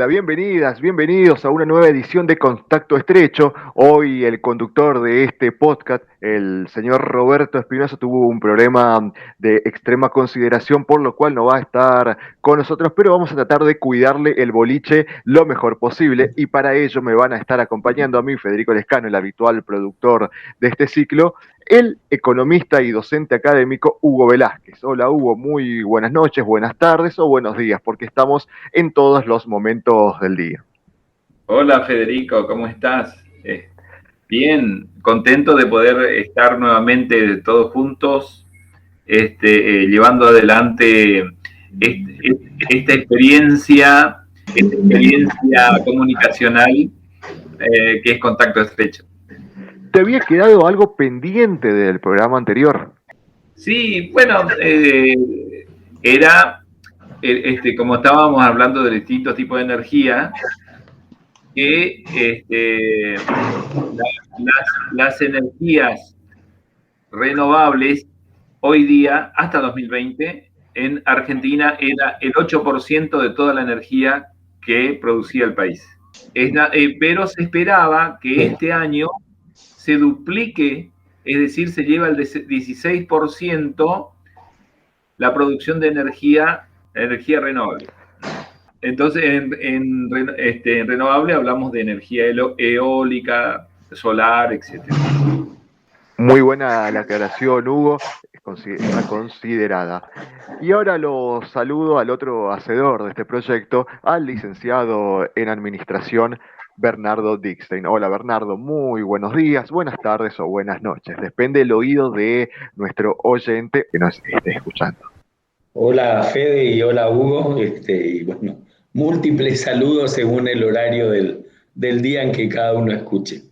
bienvenidas, bienvenidos a una nueva edición de Contacto Estrecho. Hoy el conductor de este podcast, el señor Roberto Espinosa, tuvo un problema de extrema consideración, por lo cual no va a estar con nosotros, pero vamos a tratar de cuidarle el boliche lo mejor posible y para ello me van a estar acompañando a mí, Federico Lescano, el habitual productor de este ciclo, el economista y docente académico Hugo Velázquez. Hola Hugo, muy buenas noches, buenas tardes o buenos días, porque estamos en todos los momentos del día. Hola Federico, ¿cómo estás? Bien, contento de poder estar nuevamente todos juntos, llevando adelante esta experiencia comunicacional que es Contacto Estrecho. ¿Te había quedado algo pendiente del programa anterior? Sí, bueno, era, como estábamos hablando de distintos tipos de energía, que las energías renovables hoy día, hasta 2020, en Argentina era el 8% de toda la energía que producía el país. Pero se esperaba que este año se duplique, es decir, se lleva al 16% la producción de energía renovable. Entonces, en renovable hablamos de energía eólica, solar, etc. Muy buena la aclaración, Hugo, considerada. Y ahora lo saludo al otro hacedor de este proyecto, al licenciado en Administración, Bernardo Dickstein. Hola Bernardo, muy buenos días, buenas tardes o buenas noches. Depende del oído de nuestro oyente que nos esté escuchando. Hola Fede y hola Hugo, y bueno, múltiples saludos según el horario del día en que cada uno escuche.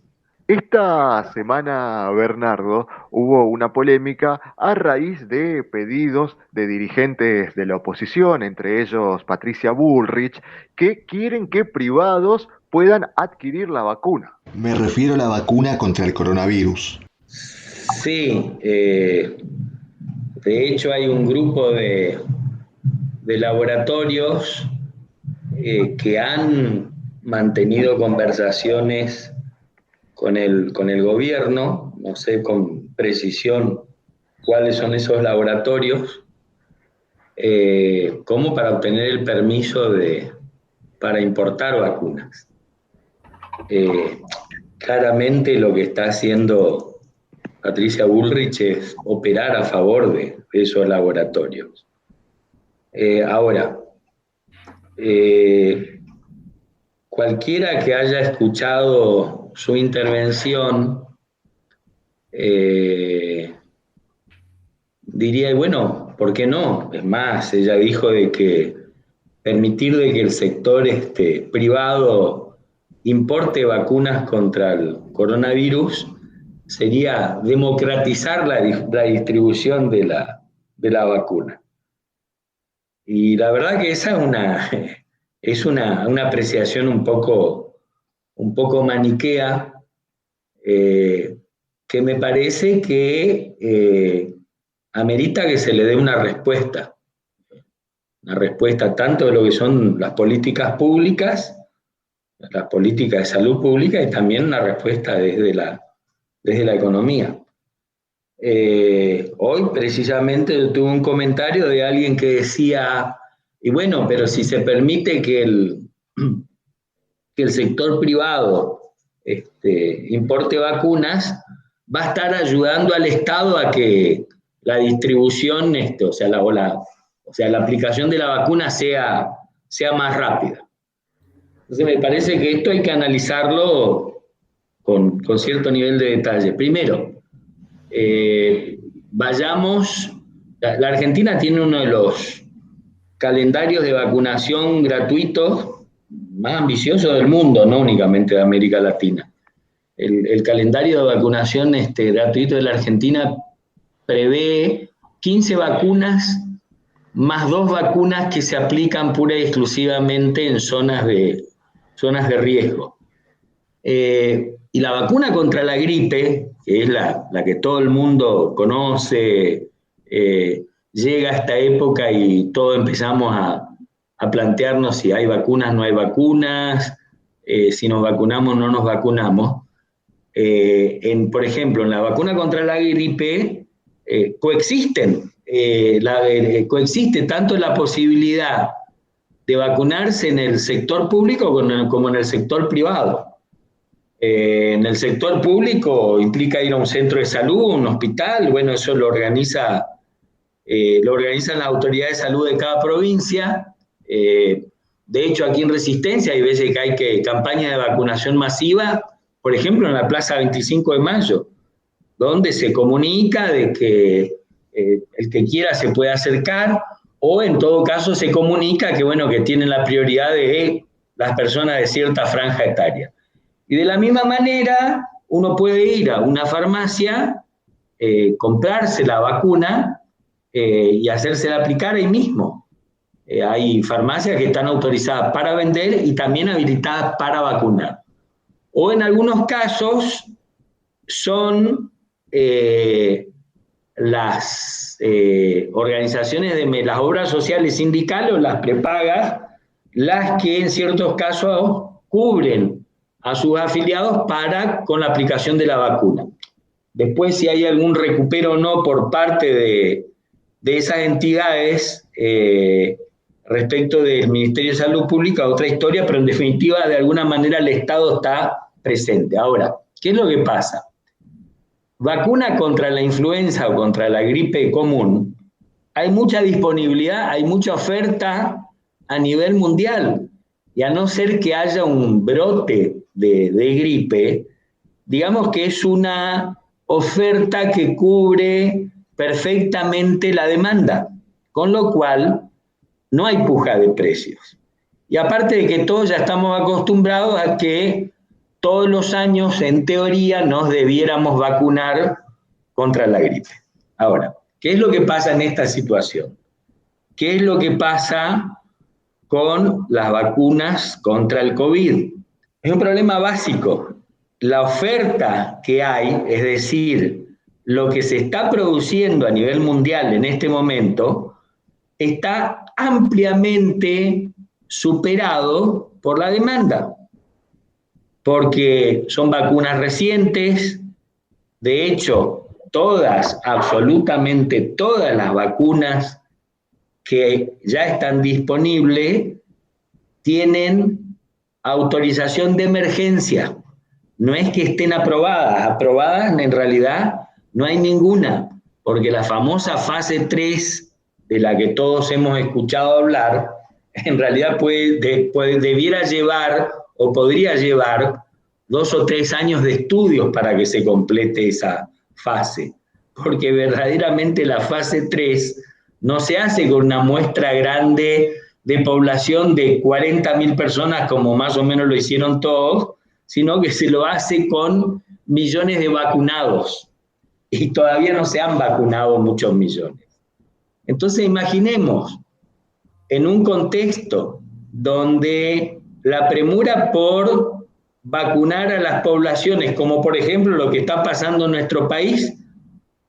Esta semana, Bernardo, hubo una polémica a raíz de pedidos de dirigentes de la oposición, entre ellos Patricia Bullrich, que quieren que privados puedan adquirir la vacuna. Me refiero a la vacuna contra el coronavirus. Sí, de hecho hay un grupo de laboratorios que han mantenido conversaciones con el gobierno, no sé con precisión cuáles son esos laboratorios, como para obtener el permiso para importar vacunas. Claramente lo que está haciendo Patricia Bullrich es operar a favor de esos laboratorios. Ahora, cualquiera que haya escuchado su intervención diría, bueno, ¿por qué no? Es más, ella dijo de que permitir de que el sector privado importe vacunas contra el coronavirus sería democratizar la distribución de la vacuna. Y la verdad que esa es una apreciación un poco maniquea, que me parece que amerita que se le dé una respuesta tanto de lo que son las políticas públicas, las políticas de salud pública, y también una respuesta desde la economía. Hoy precisamente tuve un comentario de alguien que decía, y bueno, pero si se permite que el sector privado importe vacunas, va a estar ayudando al Estado a que la distribución, o sea, la aplicación de la vacuna sea más rápida. Entonces me parece que esto hay que analizarlo con cierto nivel de detalle. Primero, la Argentina tiene uno de los calendarios de vacunación gratuitos más ambiciosos del mundo, no únicamente de América Latina. El calendario de vacunación gratuito de la Argentina prevé 15 vacunas más 2 vacunas que se aplican pura y exclusivamente en zonas de riesgo. Y la vacuna contra la gripe, que es la que todo el mundo conoce, llega a esta época y todos empezamos a plantearnos si hay vacunas, no hay vacunas, si nos vacunamos, no nos vacunamos. Por ejemplo, en la vacuna contra la gripe coexiste tanto la posibilidad de vacunarse en el sector público como en el sector privado. En el sector público implica ir a un centro de salud, un hospital, bueno, eso lo organizan las autoridades de salud de cada provincia. De hecho, aquí en Resistencia hay veces que hay campaña de vacunación masiva, por ejemplo, en la Plaza 25 de Mayo, donde se comunica de que el que quiera se puede acercar, o en todo caso se comunica que, bueno, que tienen la prioridad de las personas de cierta franja etaria. Y de la misma manera, uno puede ir a una farmacia, comprarse la vacuna y hacérsela aplicar ahí mismo. Hay farmacias que están autorizadas para vender y también habilitadas para vacunar. O en algunos casos son las organizaciones de las obras sociales sindicales o las prepagas las que en ciertos casos cubren a sus afiliados con la aplicación de la vacuna. Después, si hay algún recupero o no por parte de esas entidades respecto del Ministerio de Salud Pública, otra historia, pero en definitiva, de alguna manera, el Estado está presente. Ahora, ¿qué es lo que pasa? Vacuna contra la influenza o contra la gripe común, hay mucha disponibilidad, hay mucha oferta a nivel mundial, y a no ser que haya un brote de gripe, digamos que es una oferta que cubre perfectamente la demanda, con lo cual no hay puja de precios. Y aparte de que todos ya estamos acostumbrados a que todos los años, en teoría, nos debiéramos vacunar contra la gripe. Ahora, ¿qué es lo que pasa en esta situación? ¿Qué es lo que pasa con las vacunas contra el COVID? Es un problema básico. La oferta que hay, es decir, lo que se está produciendo a nivel mundial en este momento, está ampliamente superado por la demanda, porque son vacunas recientes. De hecho, absolutamente todas las vacunas que ya están disponibles tienen autorización de emergencia. No es que estén aprobadas en realidad no hay ninguna, porque la famosa fase 3, de la que todos hemos escuchado hablar, en realidad debiera llevar o podría llevar 2 o 3 años de estudios para que se complete esa fase, porque verdaderamente la fase 3 no se hace con una muestra grande de población de 40.000 personas, como más o menos lo hicieron todos, sino que se lo hace con millones de vacunados, y todavía no se han vacunado muchos millones. Entonces imaginemos, en un contexto donde la premura por vacunar a las poblaciones, como por ejemplo lo que está pasando en nuestro país,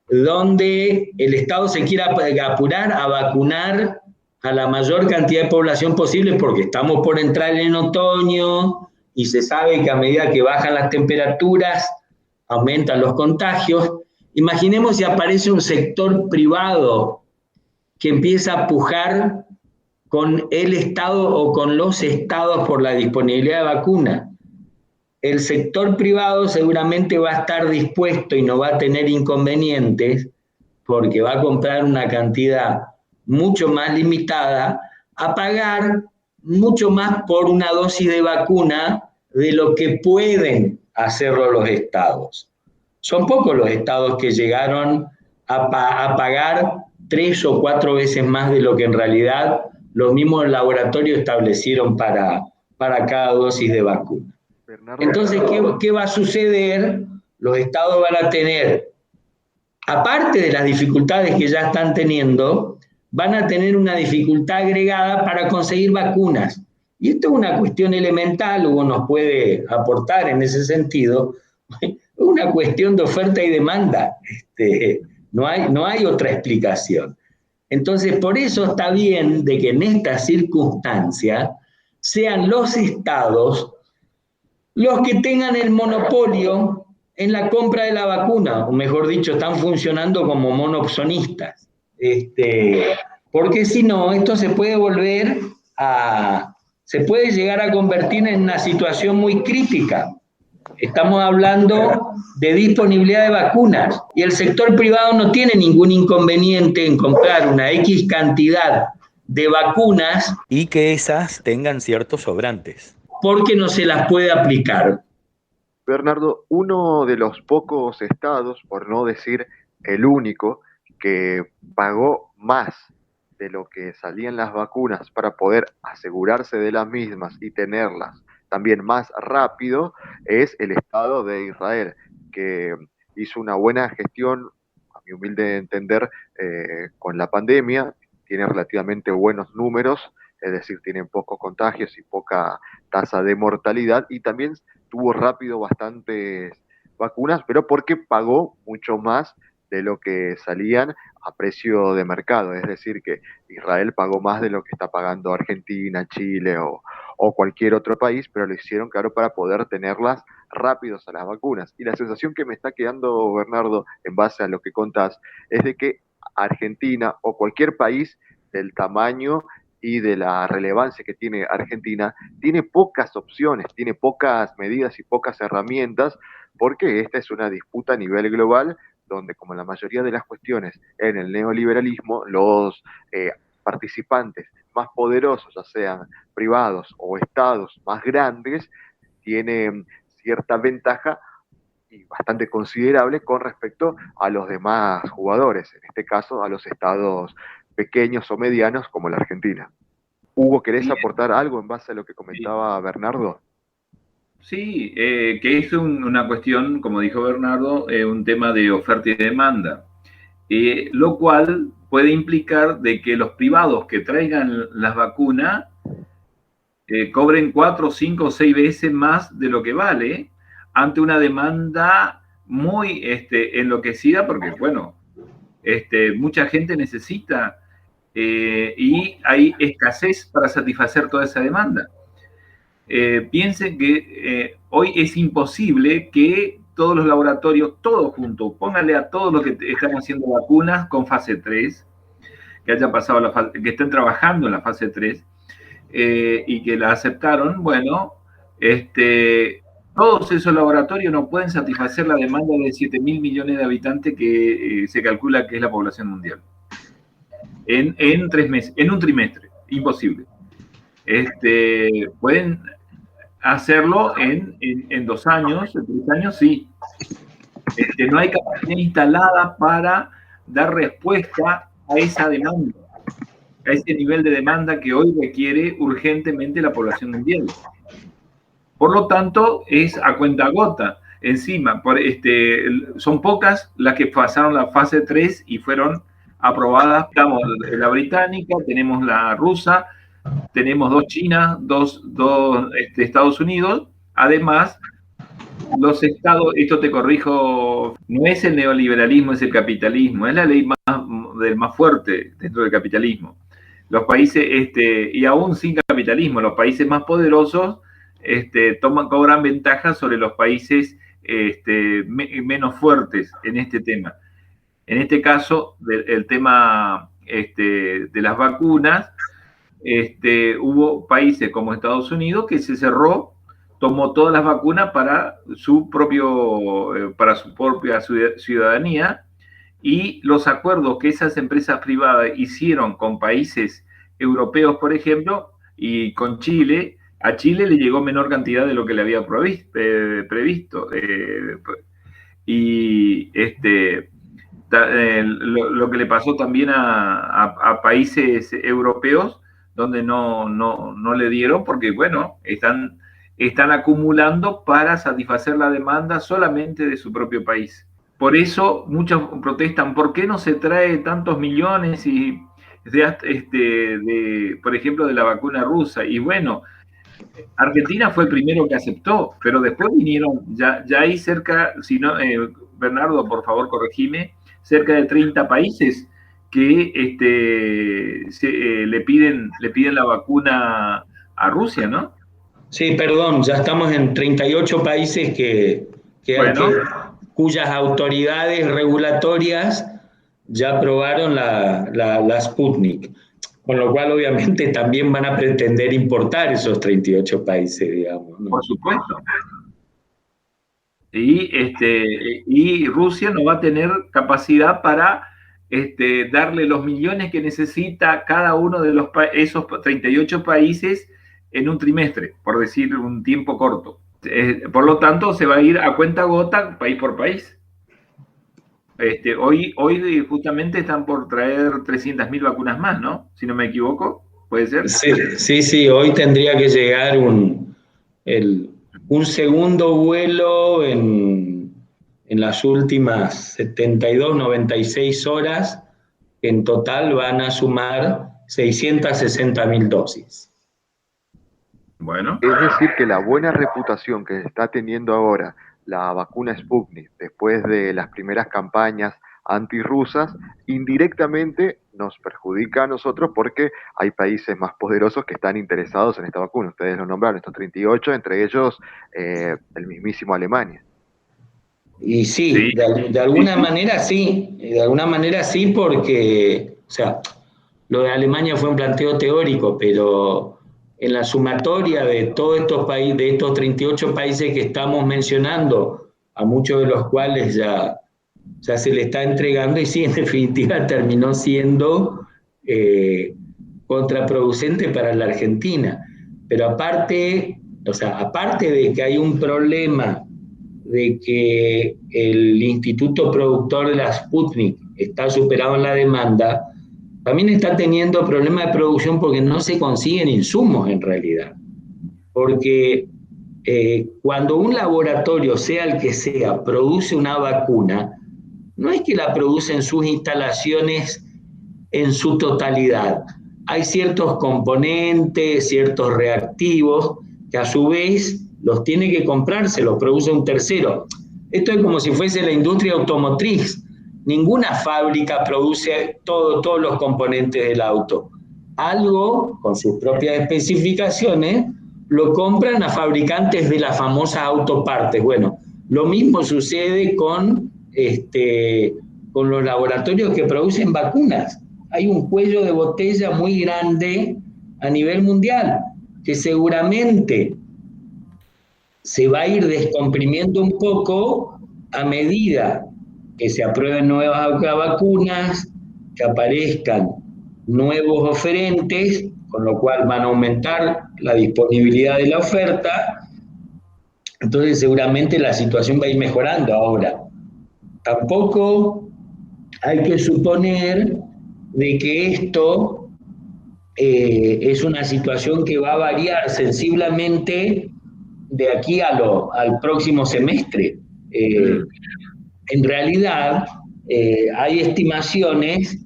donde el Estado se quiera apurar a vacunar a la mayor cantidad de población posible, porque estamos por entrar en otoño y se sabe que a medida que bajan las temperaturas aumentan los contagios. Imaginemos si aparece un sector privado que empieza a pujar con el Estado o con los estados por la disponibilidad de vacuna. El sector privado seguramente va a estar dispuesto y no va a tener inconvenientes, porque va a comprar una cantidad mucho más limitada, a pagar mucho más por una dosis de vacuna de lo que pueden hacerlo los estados. Son pocos los estados que llegaron a pagar 3 o 4 veces más de lo que en realidad los mismos laboratorios establecieron para cada dosis de vacuna. Entonces, ¿qué va a suceder? Los estados van a tener, aparte de las dificultades que ya están teniendo, van a tener una dificultad agregada para conseguir vacunas. Y esto es una cuestión elemental, Hugo nos puede aportar en ese sentido, es una cuestión de oferta y demanda. No hay otra explicación. Entonces, por eso está bien de que en estas circunstancias sean los estados los que tengan el monopolio en la compra de la vacuna, o mejor dicho, están funcionando como monopsonistas. Porque si no, esto se puede se puede llegar a convertir en una situación muy crítica. Estamos hablando de disponibilidad de vacunas y el sector privado no tiene ningún inconveniente en comprar una X cantidad de vacunas y que esas tengan ciertos sobrantes, porque no se las puede aplicar. Bernardo, uno de los pocos estados, por no decir el único, que pagó más de lo que salían las vacunas para poder asegurarse de las mismas y tenerlas también más rápido, es el Estado de Israel, que hizo una buena gestión, a mi humilde entender, con la pandemia, tiene relativamente buenos números, es decir, tienen pocos contagios y poca tasa de mortalidad, y también tuvo rápido bastantes vacunas, pero porque pagó mucho más de lo que salían a precio de mercado, es decir, que Israel pagó más de lo que está pagando Argentina, Chile o cualquier otro país, pero lo hicieron, claro, para poder tenerlas rápidos a las vacunas. Y la sensación que me está quedando, Bernardo, en base a lo que contás, es de que Argentina o cualquier país del tamaño y de la relevancia que tiene Argentina, tiene pocas opciones, tiene pocas medidas y pocas herramientas, porque esta es una disputa a nivel global, donde como la mayoría de las cuestiones en el neoliberalismo, los participantes más poderosos, ya sean privados o estados más grandes, tienen cierta ventaja y bastante considerable con respecto a los demás jugadores, en este caso a los estados pequeños o medianos como la Argentina. Hugo, ¿querés aportar algo en base a lo que comentaba Bernardo? Sí, que es una cuestión, como dijo Bernardo, un tema de oferta y demanda, lo cual puede implicar de que los privados que traigan las vacunas cobren 4, 5, 6 veces más de lo que vale ante una demanda muy enloquecida, porque, bueno, mucha gente necesita y hay escasez para satisfacer toda esa demanda. Piensen que hoy es imposible que todos los laboratorios, todos juntos, pónganle a todos los que están haciendo vacunas con fase 3, que hayan pasado que estén trabajando en la fase 3 y que la aceptaron, bueno, todos esos laboratorios no pueden satisfacer la demanda de 7.000 millones de habitantes que se calcula que es la población mundial. En 3 meses, en un trimestre, imposible. Pueden hacerlo en 2 años, en 3 años, sí. No hay capacidad instalada para dar respuesta a esa demanda, a ese nivel de demanda que hoy requiere urgentemente la población mundial. Por lo tanto, es a cuentagota. Encima, son pocas las que pasaron la fase 3 y fueron aprobadas. Estamos la británica, tenemos la rusa, tenemos 2 Chinas, 2 Estados Unidos. Además, los estados, esto te corrijo, no es el neoliberalismo, es el capitalismo, es la ley del más fuerte dentro del capitalismo. Los países, y aún sin capitalismo, los países más poderosos cobran ventaja sobre los países menos fuertes en este tema. En este caso, el tema de las vacunas, hubo países como Estados Unidos que se cerró, tomó todas las vacunas para su propia ciudadanía, y los acuerdos que esas empresas privadas hicieron con países europeos, por ejemplo, y con Chile, a Chile le llegó menor cantidad de lo que le había previsto. Y lo que le pasó también a países europeos donde no le dieron, porque, bueno, están acumulando para satisfacer la demanda solamente de su propio país. Por eso muchos protestan, ¿por qué no se trae tantos millones por ejemplo, de la vacuna rusa? Y bueno, Argentina fue el primero que aceptó, pero después vinieron, ya hay cerca, si no, Bernardo, por favor, corregime, cerca de 30 países que le piden la vacuna a Rusia, ¿no? Sí, perdón, ya estamos en 38 países Bueno, cuyas autoridades regulatorias ya aprobaron la Sputnik, con lo cual obviamente también van a pretender importar esos 38 países, digamos, ¿no? por supuesto. Y Rusia no va a tener capacidad para darle los millones que necesita cada uno de esos 38 países en un trimestre, por decir un tiempo corto. Por lo tanto, se va a ir a cuenta gota, país por país. Hoy justamente están por traer 300.000 vacunas más, ¿no? Si no me equivoco, ¿puede ser? Sí, hoy tendría que llegar un segundo vuelo en las últimas 72, 96 horas, que en total van a sumar 660.000 dosis. Bueno. Es decir, que la buena reputación que está teniendo ahora la vacuna Sputnik, después de las primeras campañas antirrusas, indirectamente nos perjudica a nosotros porque hay países más poderosos que están interesados en esta vacuna. Ustedes lo nombraron, estos 38, entre ellos el mismísimo Alemania. Y sí, de alguna manera sí, porque, o sea, lo de Alemania fue un planteo teórico, pero en la sumatoria de todos estos países, de estos 38 países que estamos mencionando, a muchos de los cuales ya se le está entregando, y sí, en definitiva terminó siendo contraproducente para la Argentina. Pero aparte de que hay un problema de que el instituto productor de la Sputnik está superado en la demanda, también está teniendo problemas de producción porque no se consiguen insumos en realidad. Porque cuando un laboratorio, sea el que sea, produce una vacuna, no es que la produce en sus instalaciones en su totalidad. Hay ciertos componentes, ciertos reactivos, que a su vez los tiene que comprar, se los produce un tercero. Esto es como si fuese la industria automotriz. Ninguna fábrica produce todos los componentes del auto. Algo, con sus propias especificaciones, lo compran a fabricantes de las famosas autopartes. Bueno, lo mismo sucede con los laboratorios que producen vacunas. Hay un cuello de botella muy grande a nivel mundial, que seguramente se va a ir descomprimiendo un poco a medida que se aprueben nuevas vacunas, que aparezcan nuevos oferentes, con lo cual van a aumentar la disponibilidad de la oferta. Entonces seguramente la situación va a ir mejorando ahora. Tampoco hay que suponer de que esto es una situación que va a variar sensiblemente de aquí al próximo semestre. En realidad, hay estimaciones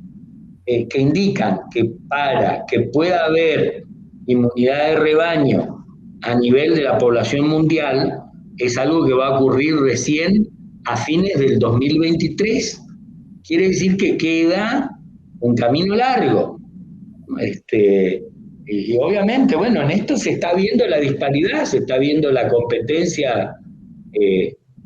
que indican que para que pueda haber inmunidad de rebaño a nivel de la población mundial, es algo que va a ocurrir recién a fines del 2023. Quiere decir que queda un camino largo. Y obviamente, bueno, en esto se está viendo la disparidad, se está viendo la competencia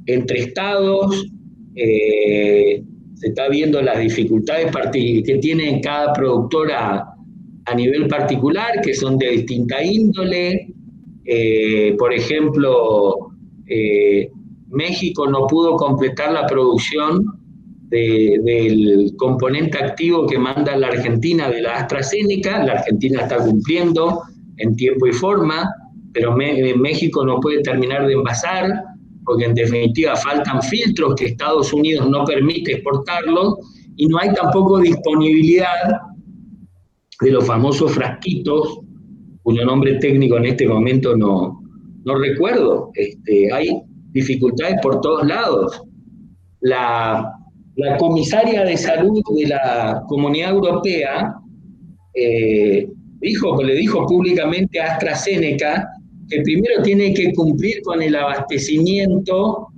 entre estados, se está viendo las dificultades que tiene cada productora a nivel particular, que son de distinta índole. Por ejemplo, México no pudo completar la producción del componente activo que manda la Argentina de la AstraZeneca. La Argentina está cumpliendo en tiempo y forma, pero México no puede terminar de envasar, porque en definitiva faltan filtros que Estados Unidos no permite exportarlos, y no hay tampoco disponibilidad de los famosos frasquitos, cuyo nombre técnico en este momento no recuerdo. Hay dificultades por todos lados. La comisaria de salud de la Comunidad Europea le dijo públicamente a AstraZeneca que primero tiene que cumplir con el abastecimiento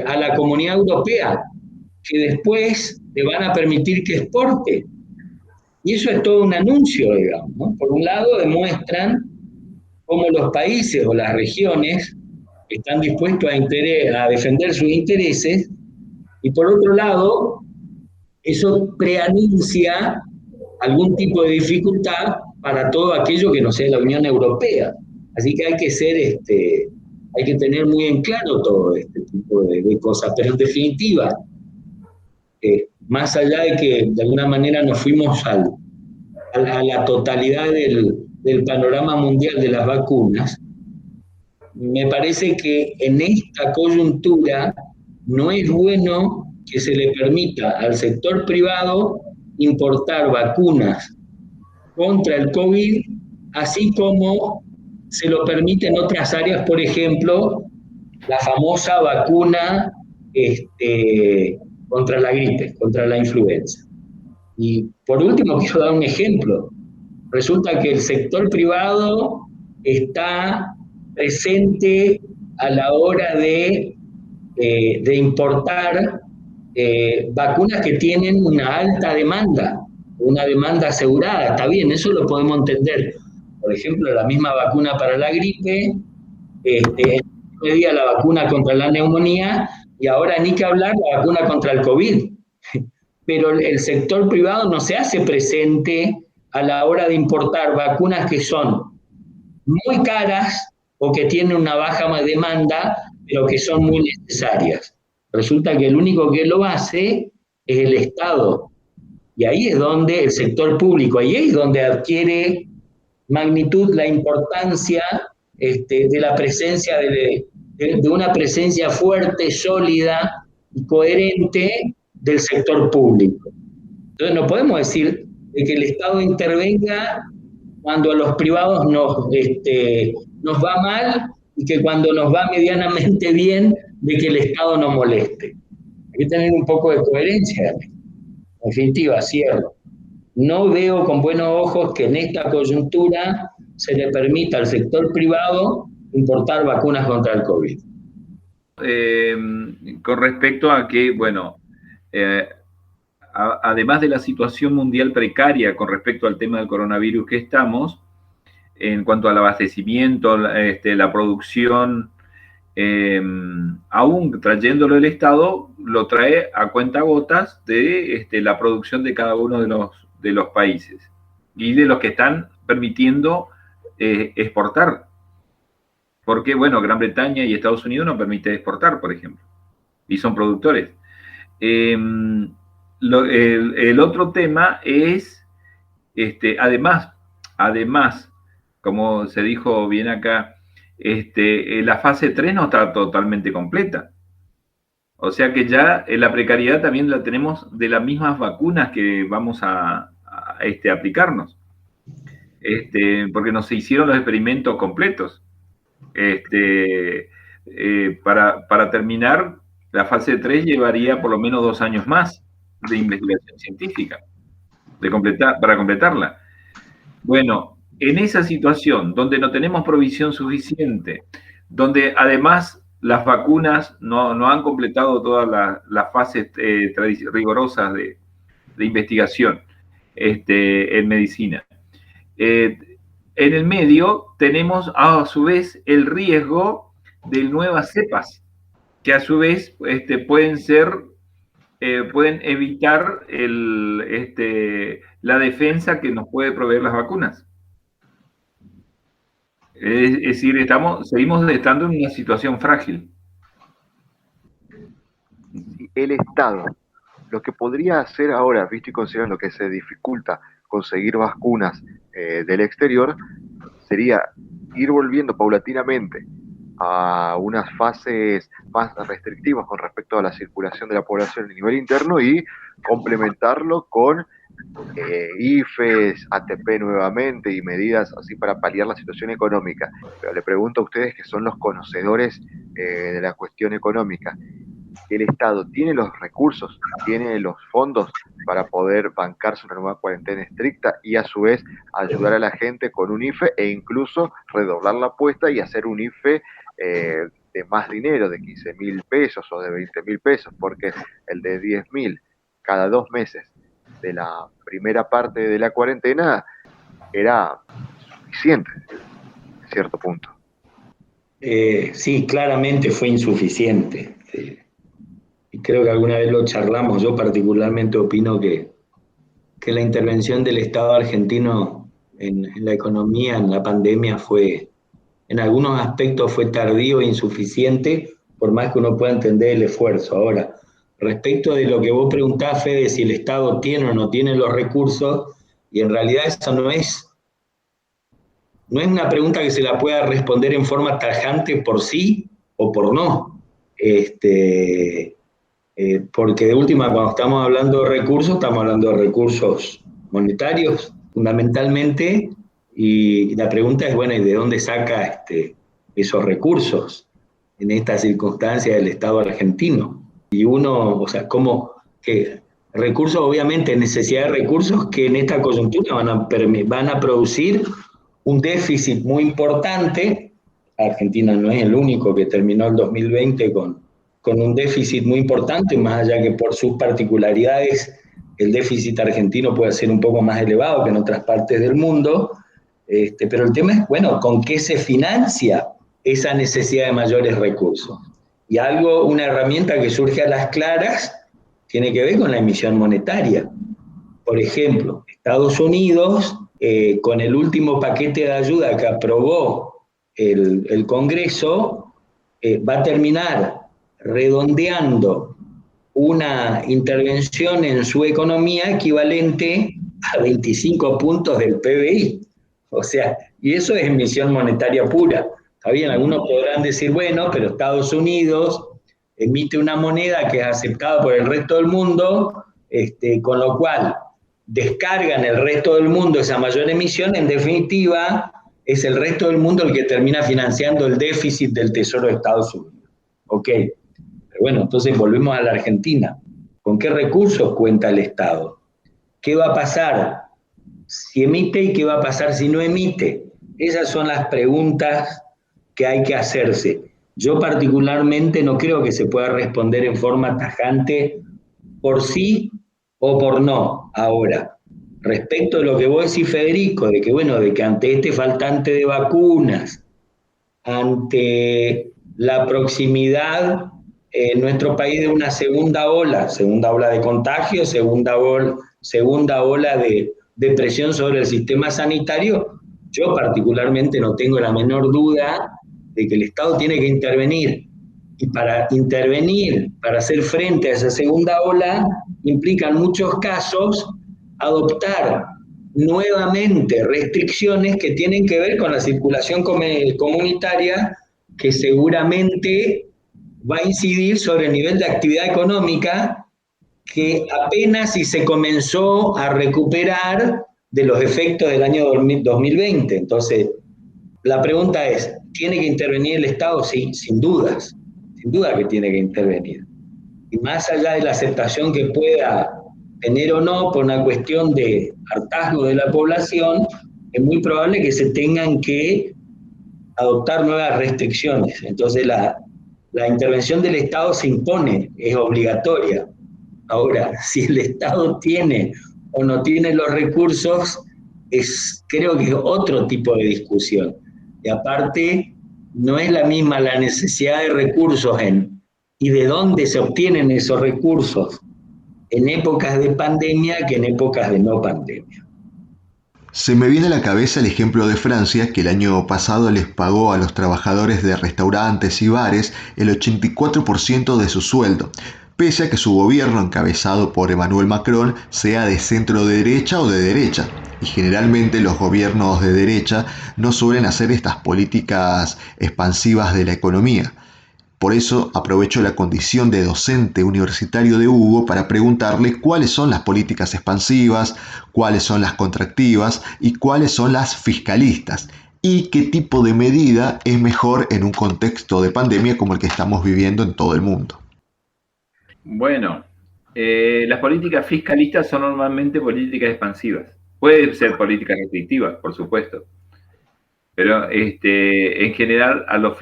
a la Comunidad Europea, que después le van a permitir que exporte. Y eso es todo un anuncio, digamos, ¿no? Por un lado, demuestran cómo los países o las regiones están dispuestos a defender sus intereses, y por otro lado, eso preanuncia algún tipo de dificultad para todo aquello que no sea la Unión Europea. Así que hay que tener muy en claro todo este tipo de cosas, pero en definitiva, más allá de que de alguna manera nos fuimos a la totalidad del panorama mundial de las vacunas, me parece que en esta coyuntura no es bueno que se le permita al sector privado importar vacunas contra el COVID, así como se lo permite en otras áreas, por ejemplo, la famosa vacuna contra la gripe, contra la influenza. Y por último, quiero dar un ejemplo. Resulta que el sector privado está presente a la hora de importar vacunas que tienen una alta demanda, una demanda asegurada. Está bien, eso lo podemos entender. Por ejemplo, la misma vacuna para la gripe, en medida la vacuna contra la neumonía, y ahora ni que hablar la vacuna contra el COVID. Pero el sector privado no se hace presente a la hora de importar vacunas que son muy caras o que tienen una baja demanda, pero que son muy necesarias. Resulta que el único que lo hace es el Estado. Y ahí es donde el sector público, ahí es donde adquiere magnitud la importancia de la presencia, de una presencia fuerte, sólida y coherente del sector público. Entonces no podemos decir de que el Estado intervenga cuando a los privados nos va mal, y que cuando nos va medianamente bien, de que el Estado no moleste. Hay que tener un poco de coherencia. En definitiva, cierro. No veo con buenos ojos que en esta coyuntura se le permita al sector privado importar vacunas contra el COVID. Con respecto a que, bueno, además de la situación mundial precaria con respecto al tema del coronavirus que estamos, en cuanto al abastecimiento, la producción, aún trayéndolo el Estado, lo trae a cuentagotas de la producción de cada uno de los países y de los que están permitiendo exportar. Porque, bueno, Gran Bretaña y Estados Unidos no permiten exportar, por ejemplo, y son productores. El otro tema es, además, como se dijo bien acá, la fase 3 no está totalmente completa. O sea que ya la precariedad también la tenemos de las mismas vacunas que vamos a aplicarnos. Porque no se hicieron los experimentos completos. Para terminar, la fase 3 llevaría por lo menos 2 años más de investigación científica para completarla. Bueno, en esa situación donde no tenemos provisión suficiente, donde además las vacunas no han completado todas las fases rigurosas de investigación en medicina, en el medio tenemos a su vez el riesgo de nuevas cepas, que a su vez pueden evitar la defensa que nos puede proveer las vacunas. Es decir, seguimos estando en una situación frágil. El Estado, lo que podría hacer ahora, visto y considerando que se dificulta conseguir vacunas del exterior, sería ir volviendo paulatinamente a unas fases más restrictivas con respecto a la circulación de la población a nivel interno y complementarlo con IFES, ATP nuevamente y medidas así para paliar la situación económica. Pero le pregunto a ustedes, que son los conocedores de la cuestión económica, ¿el Estado tiene los recursos, tiene los fondos para poder bancarse una nueva cuarentena estricta y a su vez ayudar a la gente con un IFE e incluso redoblar la apuesta y hacer un IFE de más dinero, de 15.000 pesos o de 20.000 pesos? Porque el de 10.000 cada 2 meses de la primera parte de la cuarentena era suficiente, a cierto punto. Sí, claramente fue insuficiente. Y creo que alguna vez lo charlamos. Yo particularmente opino que la intervención del Estado argentino en la economía, en la pandemia, en algunos aspectos fue tardío e insuficiente, por más que uno pueda entender el esfuerzo. Ahora, respecto de lo que vos preguntás, Fede, si el Estado tiene o no tiene los recursos, y en realidad eso no es una pregunta que se la pueda responder en forma tajante por sí o por no. Porque de última, cuando estamos hablando de recursos monetarios fundamentalmente, y la pregunta es, bueno, ¿y de dónde saca esos recursos en esta circunstancia del Estado argentino? Y uno, o sea, ¿cómo que recursos, obviamente, necesidad de recursos que en esta coyuntura van a producir un déficit muy importante? Argentina no es el único que terminó el 2020 con un déficit muy importante, más allá que por sus particularidades el déficit argentino puede ser un poco más elevado que en otras partes del mundo, pero el tema es, bueno, ¿con qué se financia esa necesidad de mayores recursos? Y una herramienta que surge a las claras tiene que ver con la emisión monetaria. Por ejemplo, Estados Unidos, con el último paquete de ayuda que aprobó el Congreso, va a terminar redondeando una intervención en su economía equivalente a 25 puntos del PBI. O sea, y eso es emisión monetaria pura. Está bien, algunos podrán decir, bueno, pero Estados Unidos emite una moneda que es aceptada por el resto del mundo, con lo cual descargan el resto del mundo esa mayor emisión. En definitiva, es el resto del mundo el que termina financiando el déficit del Tesoro de Estados Unidos. Ok, pero bueno, entonces volvemos a la Argentina. ¿Con qué recursos cuenta el Estado? ¿Qué va a pasar si emite y qué va a pasar si no emite? Esas son las preguntas que hay que hacerse. Yo particularmente no creo que se pueda responder en forma tajante por sí o por no. Ahora, respecto de lo que vos decís, Federico, de que ante este faltante de vacunas, ante la proximidad en nuestro país de una segunda ola de contagio, segunda ola de presión sobre el sistema sanitario, yo particularmente no tengo la menor duda de que el Estado tiene que intervenir. Y para intervenir, para hacer frente a esa segunda ola, implica en muchos casos adoptar nuevamente restricciones que tienen que ver con la circulación comunitaria, que seguramente va a incidir sobre el nivel de actividad económica que apenas si se comenzó a recuperar de los efectos del año 2020. Entonces, la pregunta es, ¿tiene que intervenir el Estado? Sí, sin duda que tiene que intervenir. Y más allá de la aceptación que pueda tener o no por una cuestión de hartazgo de la población, es muy probable que se tengan que adoptar nuevas restricciones. Entonces la intervención del Estado se impone, es obligatoria. Ahora, si el Estado tiene o no tiene los recursos, creo que es otro tipo de discusión. Y aparte, no es la misma la necesidad de recursos y de dónde se obtienen esos recursos en épocas de pandemia que en épocas de no pandemia. Se me viene a la cabeza el ejemplo de Francia, que el año pasado les pagó a los trabajadores de restaurantes y bares el 84% de su sueldo, pese a que su gobierno, encabezado por Emmanuel Macron, sea de centro derecha o de derecha. Y generalmente los gobiernos de derecha no suelen hacer estas políticas expansivas de la economía. Por eso aprovecho la condición de docente universitario de Hugo para preguntarle cuáles son las políticas expansivas, cuáles son las contractivas y cuáles son las fiscalistas, y qué tipo de medida es mejor en un contexto de pandemia como el que estamos viviendo en todo el mundo. Bueno, las políticas fiscalistas son normalmente políticas expansivas. Pueden ser políticas restrictivas, por supuesto. Pero en general a las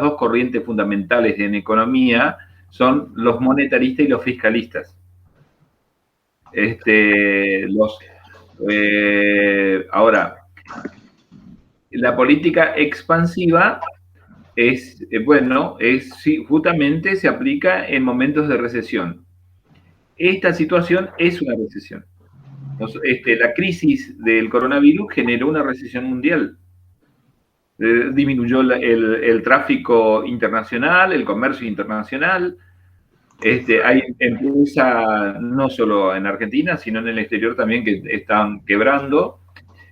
dos corrientes fundamentales en economía son los monetaristas y los fiscalistas. Ahora, la política expansiva justamente se aplica en momentos de recesión. Esta situación es una recesión. La crisis del coronavirus generó una recesión mundial. Disminuyó el tráfico internacional, el comercio internacional. Hay empresas, no solo en Argentina, sino en el exterior también, que están quebrando.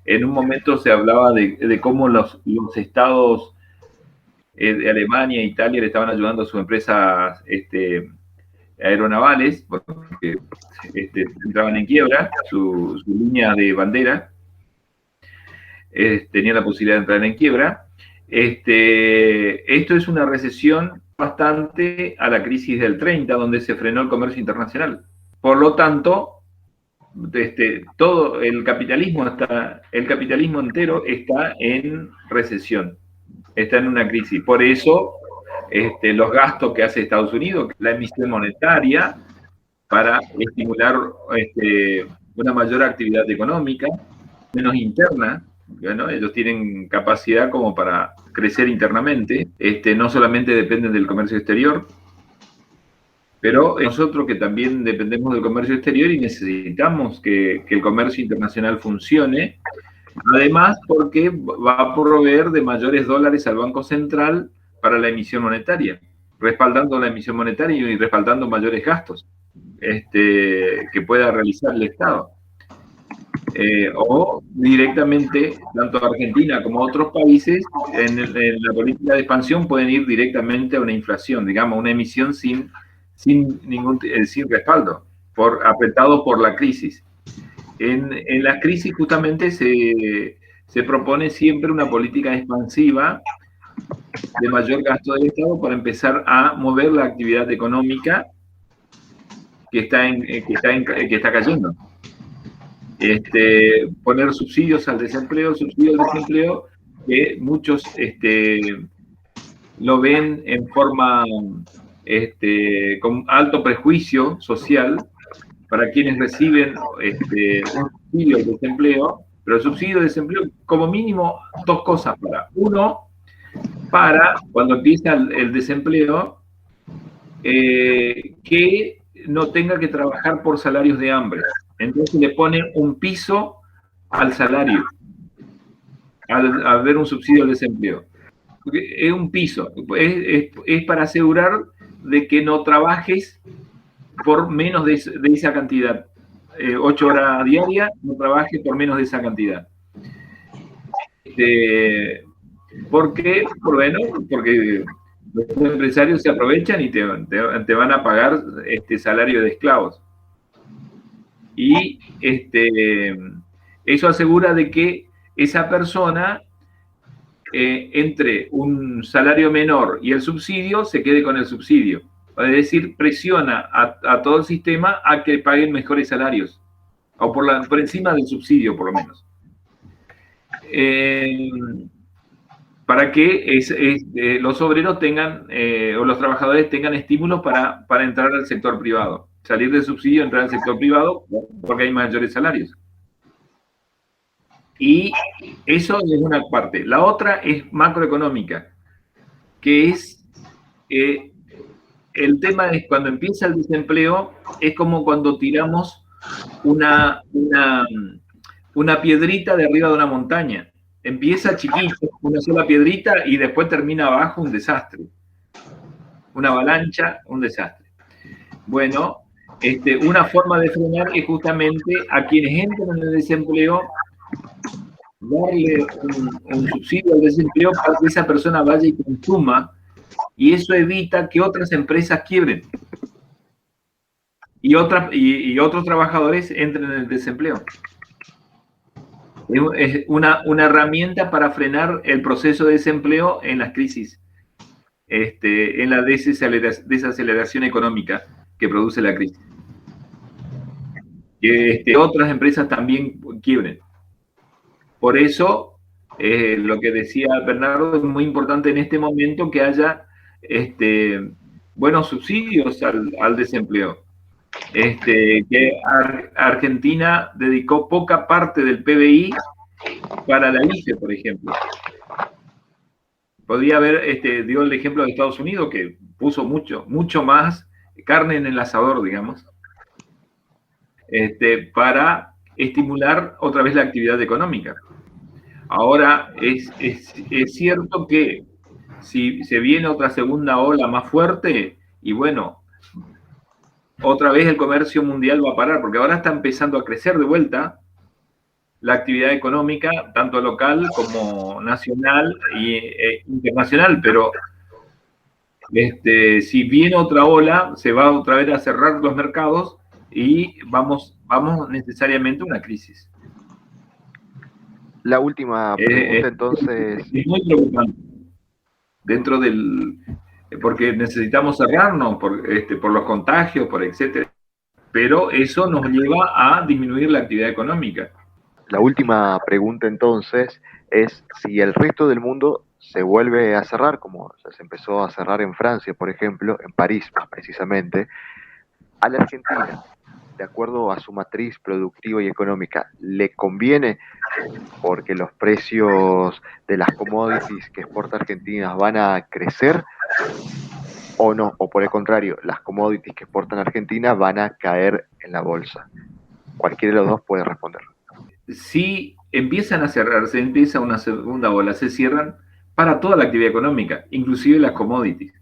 En un momento se hablaba de cómo los estados de Alemania e Italia le estaban ayudando a sus empresas aeronavales, porque entraban en quiebra, su línea de bandera, tenían la posibilidad de entrar en quiebra. Esto es una recesión bastante a la crisis del 30, donde se frenó el comercio internacional. Por lo tanto, todo el capitalismo entero está en recesión, está en una crisis. Por eso, los gastos que hace Estados Unidos, la emisión monetaria, para estimular una mayor actividad económica, menos interna. Bueno, ellos tienen capacidad como para crecer internamente, no solamente dependen del comercio exterior, pero nosotros que también dependemos del comercio exterior y necesitamos que el comercio internacional funcione, además porque va a proveer de mayores dólares al Banco Central para la emisión monetaria, respaldando la emisión monetaria y respaldando mayores gastos que pueda realizar el Estado. O directamente, tanto Argentina como otros países, en la política de expansión pueden ir directamente a una inflación, digamos, una emisión sin respaldo, apretado por la crisis. En las crisis justamente se propone siempre una política expansiva de mayor gasto del Estado para empezar a mover la actividad económica que está cayendo. Poner subsidios al desempleo, que muchos lo ven en forma con alto prejuicio social para quienes reciben un subsidio de desempleo, pero el subsidio de desempleo, como mínimo, dos cosas para. Uno, para cuando empieza el desempleo, que no tenga que trabajar por salarios de hambre. Entonces le ponen un piso al salario, al haber un subsidio al desempleo. Porque es un piso, es para asegurar de que no trabajes por menos de esa cantidad. 8 horas diarias, no trabajes por menos de esa cantidad. ¿Por qué? Porque los empresarios se aprovechan y te van a pagar salario de esclavos. Y eso asegura de que esa persona, entre un salario menor y el subsidio, se quede con el subsidio. Es decir, presiona a todo el sistema a que paguen mejores salarios, o por encima del subsidio, por lo menos. Para que los obreros tengan, o los trabajadores tengan estímulos para entrar al sector privado. Salir del subsidio, entrar al sector privado, porque hay mayores salarios. Y eso es una parte. La otra es macroeconómica, que es, el tema es cuando empieza el desempleo, es como cuando tiramos una piedrita de arriba de una montaña. Empieza chiquito, una sola piedrita, y después termina abajo un desastre. Una avalancha, un desastre. Bueno, una forma de frenar es justamente a quienes entran en el desempleo, darle un subsidio al desempleo para que esa persona vaya y consuma, y eso evita que otras empresas quiebren y otros trabajadores entren en el desempleo. Es una herramienta para frenar el proceso de desempleo en las crisis, en la desaceleración económica que produce la crisis. Que otras empresas también quiebren. Por eso, lo que decía Bernardo, es muy importante en este momento que haya buenos subsidios al desempleo. Que Argentina dedicó poca parte del PBI para la IFE, por ejemplo. Podría haber, dio el ejemplo de Estados Unidos, que puso mucho más carne en el asador, digamos, para estimular otra vez la actividad económica. Ahora, es cierto que si se viene otra segunda ola más fuerte, y bueno, otra vez el comercio mundial va a parar, porque ahora está empezando a crecer de vuelta la actividad económica, tanto local como nacional e internacional, pero si viene otra ola, se va otra vez a cerrar los mercados y vamos necesariamente a una crisis. La última pregunta, entonces. Es muy preocupante. Dentro porque necesitamos cerrarnos por los contagios, por etcétera. Pero eso nos lleva a disminuir la actividad económica. La última pregunta entonces es si el resto del mundo se vuelve a cerrar, como se empezó a cerrar en Francia, por ejemplo, en París más precisamente, a la Argentina, de acuerdo a su matriz productiva y económica, ¿le conviene porque los precios de las commodities que exporta Argentina van a crecer o no? O por el contrario, las commodities que exportan Argentina van a caer en la bolsa. Cualquiera de los dos puede responder. Si empiezan a cerrarse, empieza una segunda ola, se cierran para toda la actividad económica, inclusive las commodities.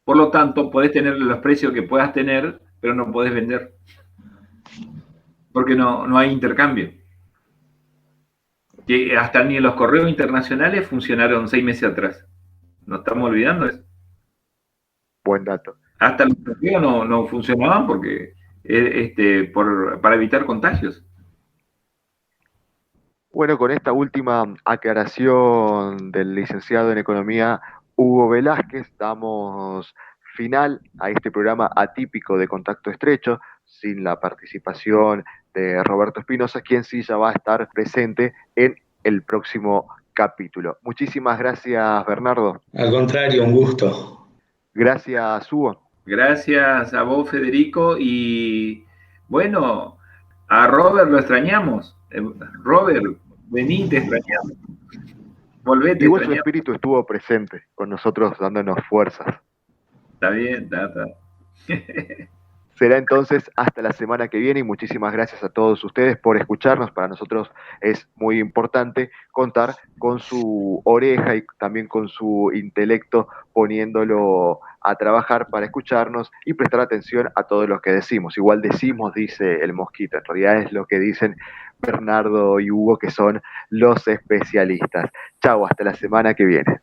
Por lo tanto, podés tener los precios que puedas tener, pero no podés vender. Porque no hay intercambio. Que hasta ni los correos internacionales funcionaron 6 meses atrás. Nos estamos olvidando eso. Buen dato. Hasta los correos no funcionaban porque para evitar contagios. Bueno, con esta última aclaración del licenciado en Economía Hugo Velázquez, damos final a este programa atípico de Contacto Estrecho, sin la participación de Roberto Espinosa, quien sí ya va a estar presente en el próximo capítulo. Muchísimas gracias, Bernardo. Al contrario, un gusto. Gracias, Hugo. Gracias a vos, Federico, y bueno, a Robert lo extrañamos. Robert, vení, te extrañamos. Volvete. Igual su espíritu estuvo presente con nosotros dándonos fuerzas. Está bien, está. Será entonces hasta la semana que viene y muchísimas gracias a todos ustedes por escucharnos. Para nosotros es muy importante contar con su oreja y también con su intelecto, poniéndolo a trabajar para escucharnos y prestar atención a todo lo que decimos. Igual decimos, dice el mosquito, en realidad es lo que dicen Bernardo y Hugo, que son los especialistas. Chau, hasta la semana que viene.